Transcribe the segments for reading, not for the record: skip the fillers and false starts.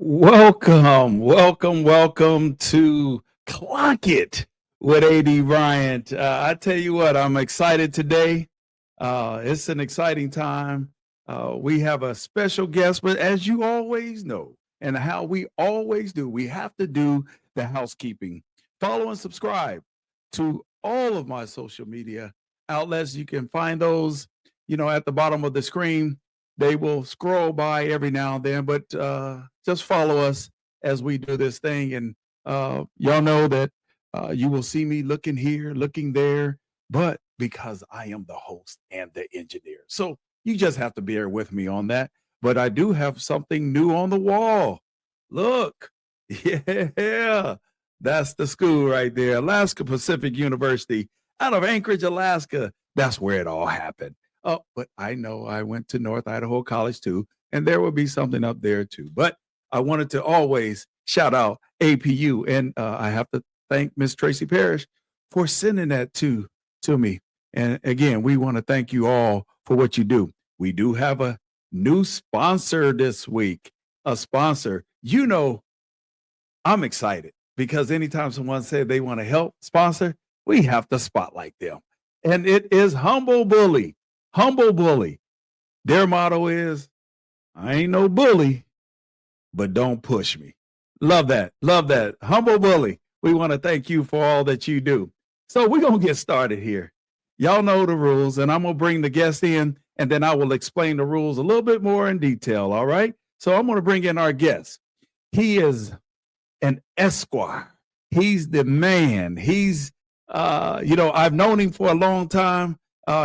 Welcome to Clock It with AD Bryant. I tell you what, I'm excited today. It's an exciting time. We have a special guest, but as you always know, and how we always do, we have to do the housekeeping. Follow and subscribe to all of my social media outlets. You can find those, at the bottom of the screen. They will scroll by every now and then, but just follow us as we do this thing. And y'all know that you will see me looking here, looking there, but because I am the host and the engineer. So you just have to bear with me on that. But I do have something new on the wall. Look, yeah, that's the school right there, Alaska Pacific University out of Anchorage, Alaska. That's where it all happened. Oh, but I know I went to North Idaho College too, and there will be something up there too. But I wanted to always shout out APU, and I have to thank Miss Tracy Parrish for sending that to me. And again, we want to thank you all for what you do. We do have a new sponsor this week. A sponsor. I'm excited because anytime someone said they want to help sponsor, we have to spotlight them. And it is Humble Bully. Humble Bully. Their motto is, I ain't no bully, but don't push me. Love that. Love that. Humble Bully. We want to thank you for all that you do. So we're going to get started here. Y'all know the rules, and I'm going to bring the guest in, and then I will explain the rules a little bit more in detail, all right? So I'm going to bring in our guest. He is an esquire. He's the man. He's, I've known him for a long time.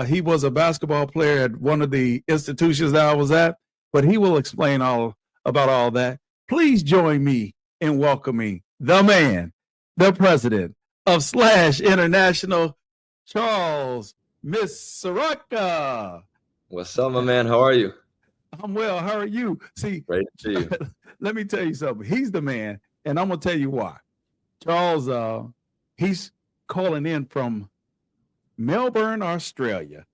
He was a basketball player at one of the institutions that I was at, but he will explain all about all that. Please join me in welcoming the man, the president of Slash International, Charles Misaraka. What's up, my man? How are you? I'm well. How are you? See, Great to see you. Let me tell you something. He's the man, and I'm gonna tell you why. Charles, he's calling in from Melbourne, Australia.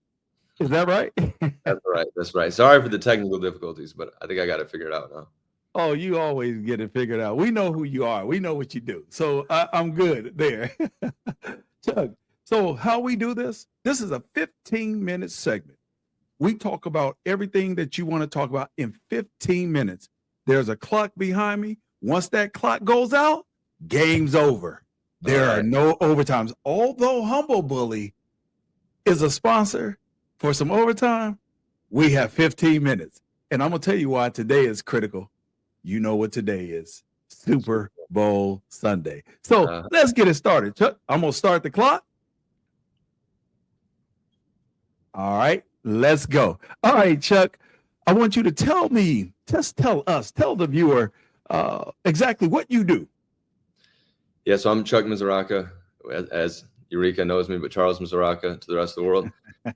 Is that right? That's right. That's right. Sorry for the technical difficulties, but I think I got it figured out now. Oh, you always get it figured out. We know who you are. We know what you do. So I'm good there. Chuck, so how we do this? This is a 15-minute segment. We talk about everything that you want to talk about in 15 minutes. There's a clock behind me. Once that clock goes out, game's over. There are no overtimes. Although Humble Bully is a sponsor for some overtime, we have 15 minutes. And I'm going to tell you why today is critical. You know what today is. Super Bowl Sunday. So let's get it started. Chuck, I'm going to start the clock. All right, let's go. All right, Chuck, I want you to tell me, just tell us, tell the viewer exactly what you do. Yeah, so I'm Chuck Misaraka, as Eureka knows me, but Charles Misaraka to the rest of the world.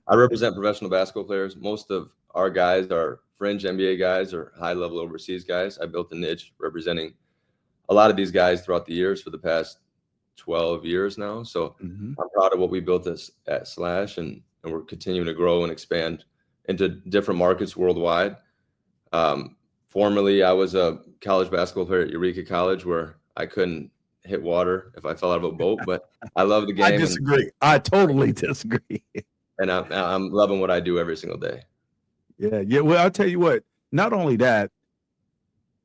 I represent professional basketball players. Most of our guys are fringe NBA guys or high-level overseas guys. I built a niche representing a lot of these guys throughout the years for the past 12 years now. So I'm proud of what we built at Slash, and we're continuing to grow and expand into different markets worldwide. Formerly, I was a college basketball player at Eureka College where I couldn't hit water if I fell out of a boat, but I love the game. I disagree. I totally disagree. And I'm loving what I do every single day. Yeah. Well, I'll tell you what, not only that,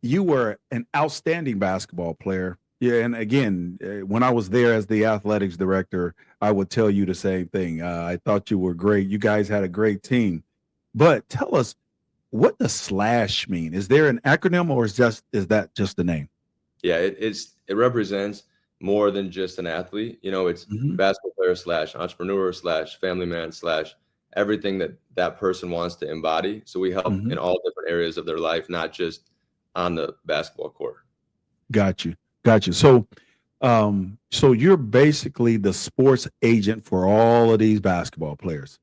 you were an outstanding basketball player. Yeah, and again, when I was there as the athletics director, I would tell you the same thing. I thought you were great. You guys had a great team. But tell us, what does Slash mean? Is there an acronym, or is that just the name? Yeah, it represents more than just an athlete. It's basketball player / entrepreneur / family man / everything that person wants to embody. So we help in all different areas of their life, not just on the basketball court. Got you. So you're basically the sports agent for all of these basketball players.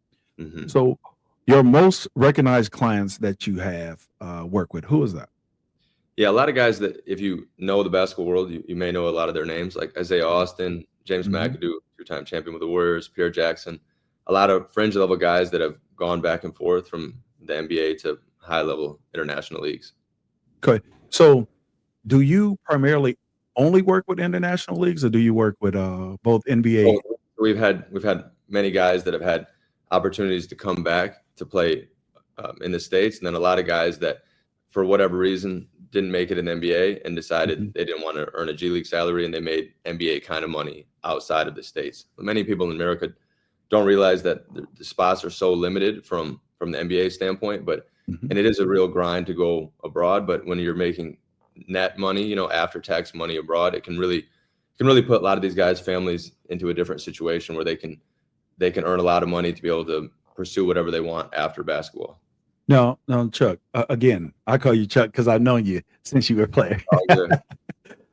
So your most recognized clients that you have work with, who is that? Yeah, a lot of guys that, if you know the basketball world, you may know a lot of their names, like Isaiah Austin, James McAdoo, two-time champion with the Warriors, Pierre Jackson, a lot of fringe-level guys that have gone back and forth from the NBA to high-level international leagues. Okay. So do you primarily only work with international leagues, or do you work with both NBA? So we've had many guys that have had opportunities to come back to play in the States, and then a lot of guys that, for whatever reason, didn't make it in the NBA and decided they didn't want to earn a G League salary, and they made NBA kind of money outside of the States. Many people in America don't realize that the spots are so limited from the NBA standpoint, and it is a real grind to go abroad. But when you're making net money, you know, after tax money abroad, it can really put a lot of these guys' families into a different situation where they can earn a lot of money to be able to pursue whatever they want after basketball. No, Chuck. Again, I call you Chuck because I've known you since you were a player. Oh, good.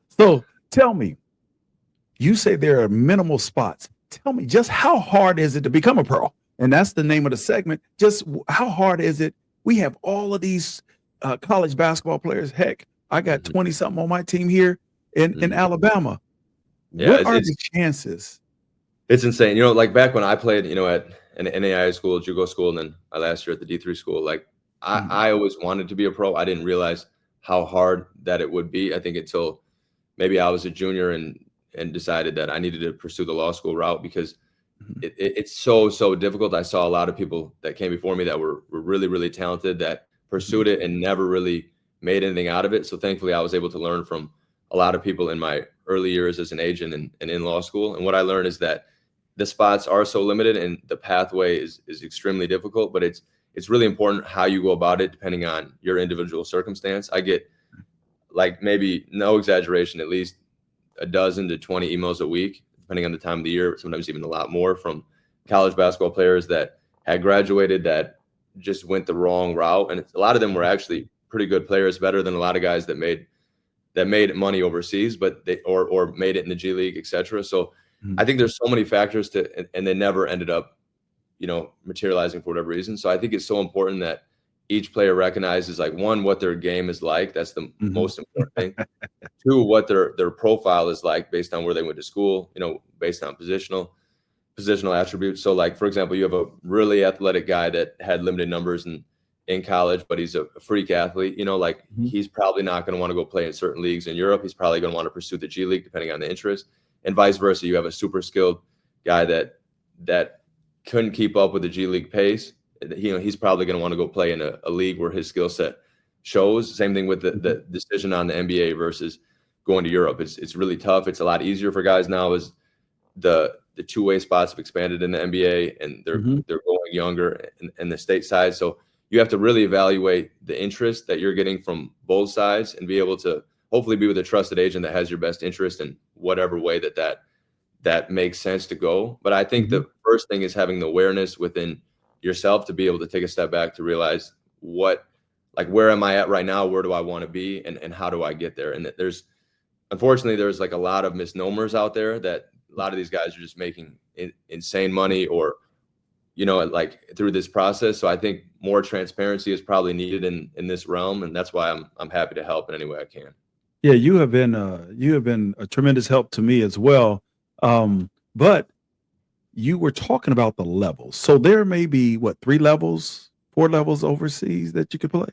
So tell me, you say there are minimal spots. Tell me, just how hard is it to become a pro? And that's the name of the segment. Just how hard is it? We have all of these college basketball players. Heck, I got 20 something on my team here in Alabama. Yeah, what are the chances? It's insane. You know, like back when I played, you know, at an NAIA school, JUCO school, and then last year at the D3 school, like I always wanted to be a pro. I didn't realize how hard that it would be. I think until maybe I was a junior and decided that I needed to pursue the law school route because it's so difficult. I saw a lot of people that came before me that were really, really talented that pursued it and never really made anything out of it. So thankfully, I was able to learn from a lot of people in my early years as an agent and in law school. And what I learned is that the spots are so limited and the pathway is extremely difficult, but it's really important how you go about it depending on your individual circumstance. I get, like, maybe no exaggeration, at least a dozen to 20 emails a week, depending on the time of the year, sometimes even a lot more, from college basketball players that had graduated that just went the wrong route. And a lot of them were actually pretty good players, better than a lot of guys that made money overseas, but they or made it in the G League, etc. So I think there's so many factors and they never ended up, you know, materializing for whatever reason. So I think it's so important that each player recognizes, like, one, what their game is like. That's the most important thing. Two, what their profile is like based on where they went to school, you know, based on positional attributes. So, like, for example, you have a really athletic guy that had limited numbers in college, but he's a freak athlete, you know, like he's probably not going to want to go play in certain leagues in Europe. He's probably going to want to pursue the G League depending on the interest, and vice versa. You have a super skilled guy that couldn't keep up with the G League pace. You know, he's probably going to want to go play in a league where his skill set shows. Same thing with the decision on the NBA versus going to Europe. It's really tough. It's a lot easier for guys now as the two-way spots have expanded in the NBA and they're going younger in the stateside. So you have to really evaluate the interest that you're getting from both sides and be able to hopefully be with a trusted agent that has your best interest in whatever way that makes sense to go. But I think the first thing is having the awareness within yourself to be able to take a step back to realize where am I at right now? Where do I want to be? And how do I get there? And unfortunately, there's like a lot of misnomers out there that a lot of these guys are just making insane money or, you know, like through this process. So I think more transparency is probably needed in this realm. And that's why I'm happy to help in any way I can. Yeah, you have been a tremendous help to me as well. But you were talking about the levels. So there may be 4 levels overseas that you could play?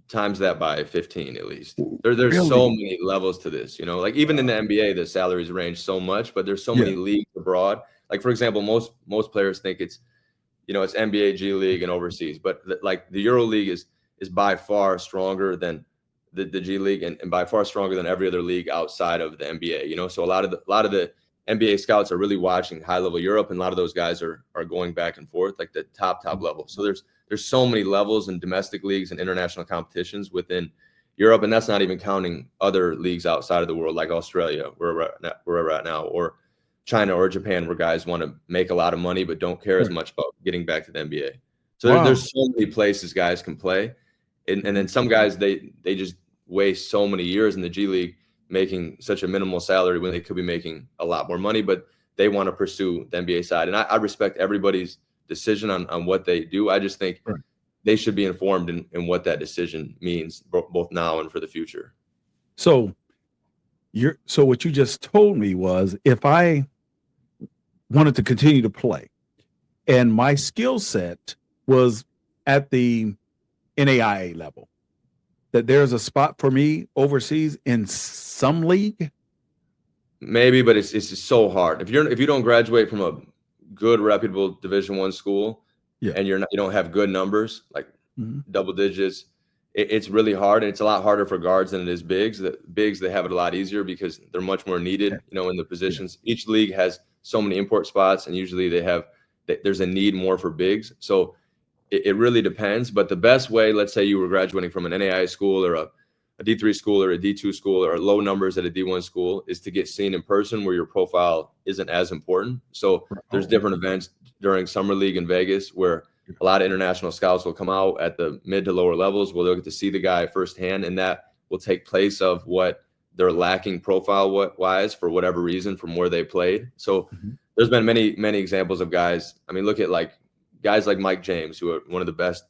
Times that by 15 at least. There's Really? so many levels to this, you know, like even in the NBA, the salaries range so much, but there's so many leagues abroad. Like, for example, most players think it's, you know, it's NBA, G League, and overseas, but like the Euro League is by far stronger than the G League and by far stronger than every other league outside of the NBA, you know. So a lot of the NBA scouts are really watching high level Europe, and a lot of those guys are going back and forth, like the top level. So there's so many levels in domestic leagues and international competitions within Europe, and that's not even counting other leagues outside of the world, like Australia, where we're at now, or China or Japan, where guys want to make a lot of money but don't care as much about getting back to the NBA. So there's so many places guys can play, and then some guys they just waste so many years in the G League making such a minimal salary when they could be making a lot more money, but they want to pursue the NBA side. And I respect everybody's decision on what they do. I just think they should be informed in what that decision means, both now and for the future. So what you just told me was, if I wanted to continue to play and my skill set was at the NAIA level, that there's a spot for me overseas in some league? Maybe, but it's just so hard. If you don't graduate from a good reputable Division I school, Yeah. and you don't have good numbers like Mhm. double digits, it's really hard, and it's a lot harder for guards than it is bigs. The bigs, they have it a lot easier because they're much more needed, in the positions. Each league has so many import spots, and usually there's a need more for bigs. So it really depends. But the best way, let's say you were graduating from an NAIA school or a D3 school or a D2 school or low numbers at a D1 school, is to get seen in person where your profile isn't as important. So there's different events during Summer League in Vegas where a lot of international scouts will come out at the mid to lower levels where they'll get to see the guy firsthand, and that will take place of what they're lacking profile wise for whatever reason from where they played. So there's been many, many examples of guys. I mean, look at guys like Mike James, who are one of the best,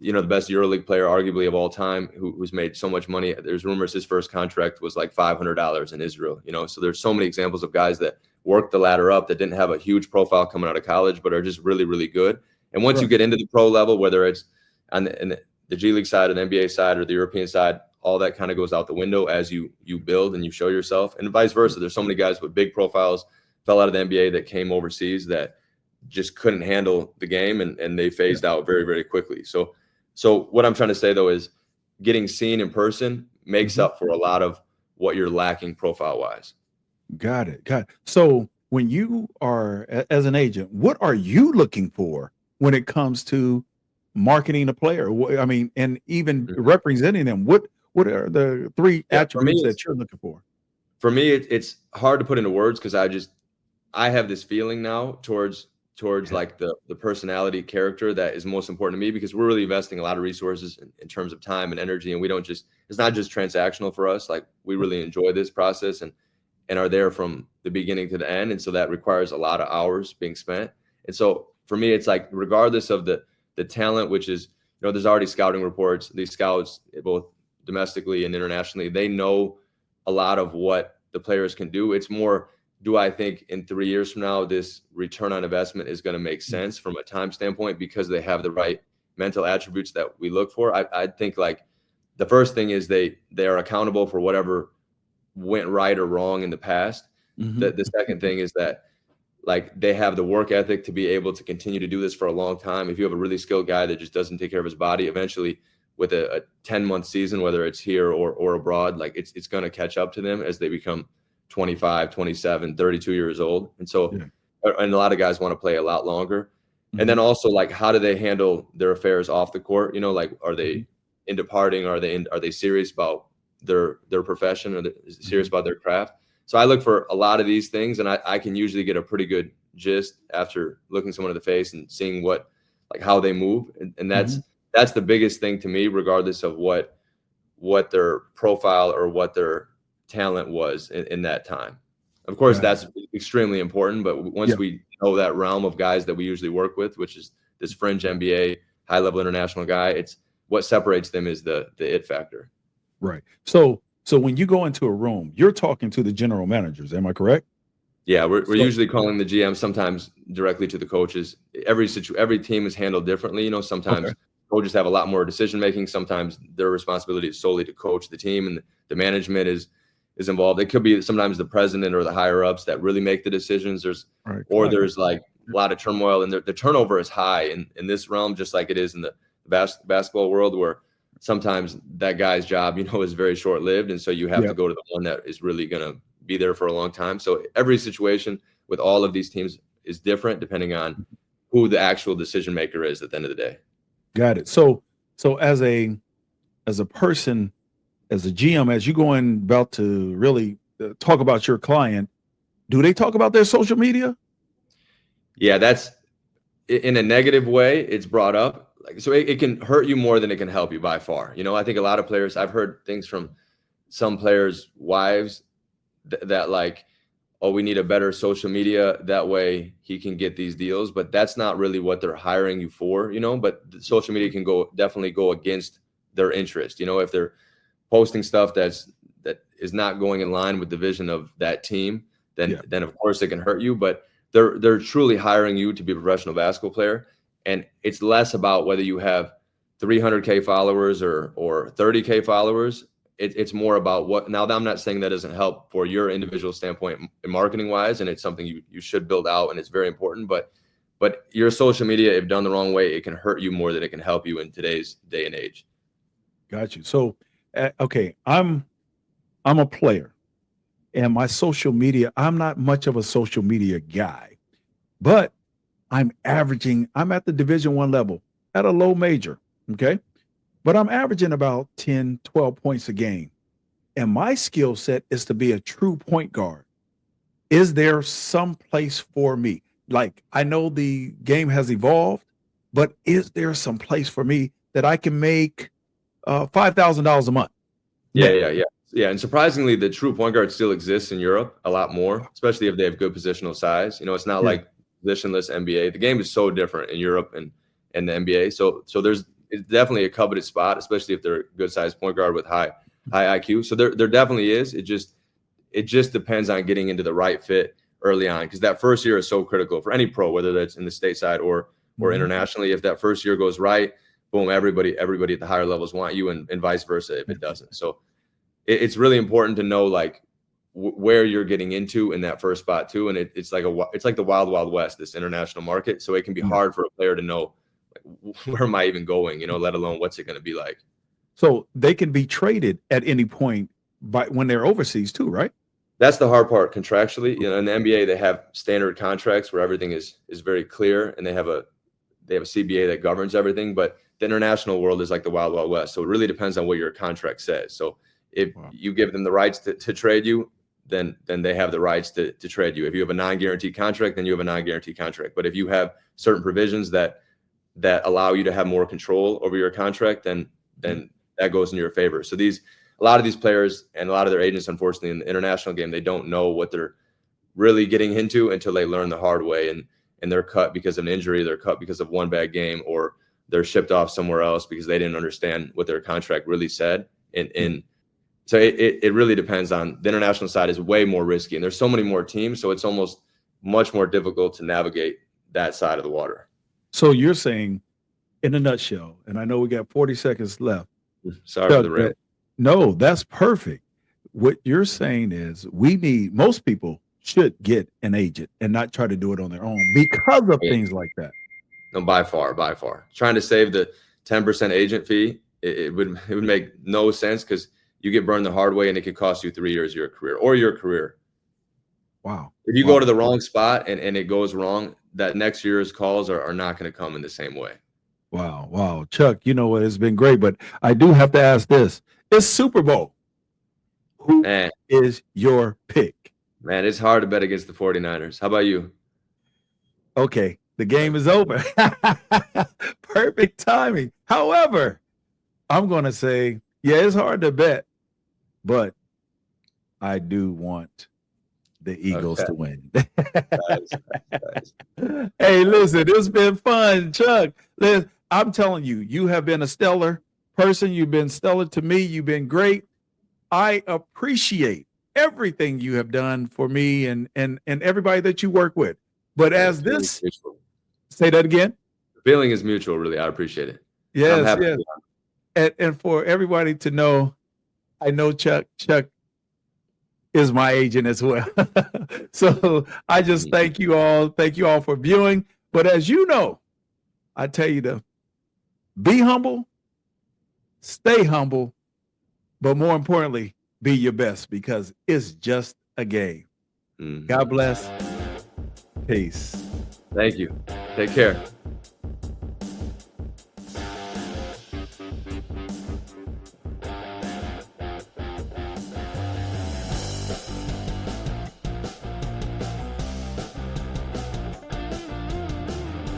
the best EuroLeague player arguably of all time, who's made so much money. There's rumors his first contract was like $500 in Israel, so there's so many examples of guys that worked the ladder up that didn't have a huge profile coming out of college, but are just really, really good. And once you get into the pro level, whether it's on the G League side or the NBA side or the European side, all that kind of goes out the window as you build and you show yourself, and vice versa. There's so many guys with big profiles fell out of the NBA that came overseas that just couldn't handle the game, and they phased out very, very quickly. So what I'm trying to say, though, is getting seen in person makes up for a lot of what you're lacking profile-wise. Got it. So when you are, as an agent, what are you looking for when it comes to marketing a player? I mean, and even representing them, what are the three attributes that you're looking for? For me, it's hard to put into words because I have this feeling now towards like the personality character that is most important to me, because we're really investing a lot of resources in terms of time and energy. And it's not just transactional for us. Like, we really enjoy this process and are there from the beginning to the end. And so that requires a lot of hours being spent. And so for me, it's like, regardless of the talent, which is, there's already scouting reports. These scouts, both domestically and internationally, they know a lot of what the players can do. It's more, do I think in 3 years from now, this return on investment is going to make sense from a time standpoint because they have the right mental attributes that we look for? I think, like, the first thing is they are accountable for whatever went right or wrong in the past. The second thing is that, like, they have the work ethic to be able to continue to do this for a long time. If you have a really skilled guy that just doesn't take care of his body, eventually with a 10-month season, whether it's here or abroad, like, it's going to catch up to them as they become 25, 27, 32 years old. And so, and a lot of guys want to play a lot longer. And then also, like, how do they handle their affairs off the court? Like, are they into partying? Are they serious about their profession? Are they serious about their craft? So I look for a lot of these things, and I can usually get a pretty good gist after looking someone in the face and seeing how they move. And that's the biggest thing to me, regardless of what their profile or what their talent was in that time. Of course, that's extremely important, but once we know that realm of guys that we usually work with, which is this fringe NBA, high-level international guy, it's what separates them is the it factor. Right. So when you go into a room, you're talking to the general managers, am I correct? Yeah, we're usually calling the GM, sometimes directly to the coaches. Every team is handled differently. Sometimes coaches have a lot more decision making. Sometimes their responsibility is solely to coach the team, and the management is involved. It could be sometimes the president or the higher ups that really make the decisions. There's like a lot of turmoil, and the turnover is high in this realm, just like it is in the basketball world, where sometimes that guy's job, is very short lived, and so you have to go to the one that is really going to be there for a long time. So every situation with all of these teams is different depending on who the actual decision maker is at the end of the day. Got it. So as a person, as a GM, as you go in about to really talk about your client, do they talk about their social media? Yeah, that's in a negative way. It's brought up, so it can hurt you more than it can help you by far. I think a lot of players, I've heard things from some players' wives that like, oh, we need a better social media, that way he can get these deals. But that's not really what they're hiring you for, but the social media can definitely go against their interest. If they're posting stuff that is not going in line with the vision of that team, then of course it can hurt you. But they're truly hiring you to be a professional basketball player, and it's less about whether you have 300K followers or 30K followers. It's more about what. Now, I'm not saying that doesn't help for your individual standpoint marketing wise, and it's something you should build out, and it's very important. But your social media, if done the wrong way, it can hurt you more than it can help you in today's day and age. Got you. So, okay, I'm a player, and my social media, I'm not much of a social media guy, but I'm at the Division I level at a low major, okay? But I'm averaging about 10, 12 points a game. And my skill set is to be a true point guard. Is there some place for me? Like, I know the game has evolved, but is there some place for me that I can make $5,000 a month? Yeah. And surprisingly, the true point guard still exists in Europe a lot more, especially if they have good positional size. It's not like positionless NBA. The game is so different in Europe and the NBA. So it's definitely a coveted spot, especially if they're a good sized point guard with high IQ. So there definitely is. It just depends on getting into the right fit early on, because that first year is so critical for any pro, whether that's in the stateside or internationally. If that first year goes right, boom, everybody at the higher levels want you, and vice versa if it doesn't. So it's really important to know like where you're getting into in that first spot too. And it's like the wild west, this international market. So it can be hard for a player to know, like, where am I even going, let alone what's it going to be like. So they can be traded at any point when they're overseas too, right? That's the hard part contractually. In the NBA, they have standard contracts where everything is very clear, and they have a CBA that governs everything. But the international world is like the wild west. So it really depends on what your contract says. So if you give them the rights to trade you, then they have the rights to trade you. If you have a non-guaranteed contract, then you have a non-guaranteed contract. But if you have certain provisions that allow you to have more control over your contract, then that goes in your favor. So a lot of these players and a lot of their agents, unfortunately, in the international game, they don't know what they're really getting into until they learn the hard way, and they're cut because of an injury, they're cut because of one bad game, or they're shipped off somewhere else because they didn't understand what their contract really said. And so it really depends. On the international side is way more risky, and there's so many more teams, so it's almost much more difficult to navigate that side of the water. So you're saying, in a nutshell, and I know we got 40 seconds left. Sorry for the rant. No, that's perfect. What you're saying is most people should get an agent and not try to do it on their own because of things like that. No, by far. Trying to save the 10% agent fee, it would make no sense, because you get burned the hard way, and it could cost you 3 years of your career. Wow. If you go to the wrong spot and it goes wrong, that next year's calls are not going to come in the same way. Wow. Chuck, it's been great, but I do have to ask this. It's Super Bowl. Who is your pick? Man, it's hard to bet against the 49ers. How about you? Okay, the game is over. Perfect timing. However, I'm going to say, it's hard to bet, but I do want the Eagles to win. Nice. Hey, listen, it's been fun, Chuck. Listen, I'm telling you, you have been a stellar person. You've been stellar to me. You've been great. I appreciate everything you have done for me and everybody that you work with. But say that again. The feeling is mutual, really. I appreciate it. Yes. And for everybody to know, I know Chuck is my agent as well. So I just thank you all for viewing. But as you know, I tell you to be humble, stay humble, but more importantly, be your best, because it's just a game. God bless. Peace. Thank you. Take care.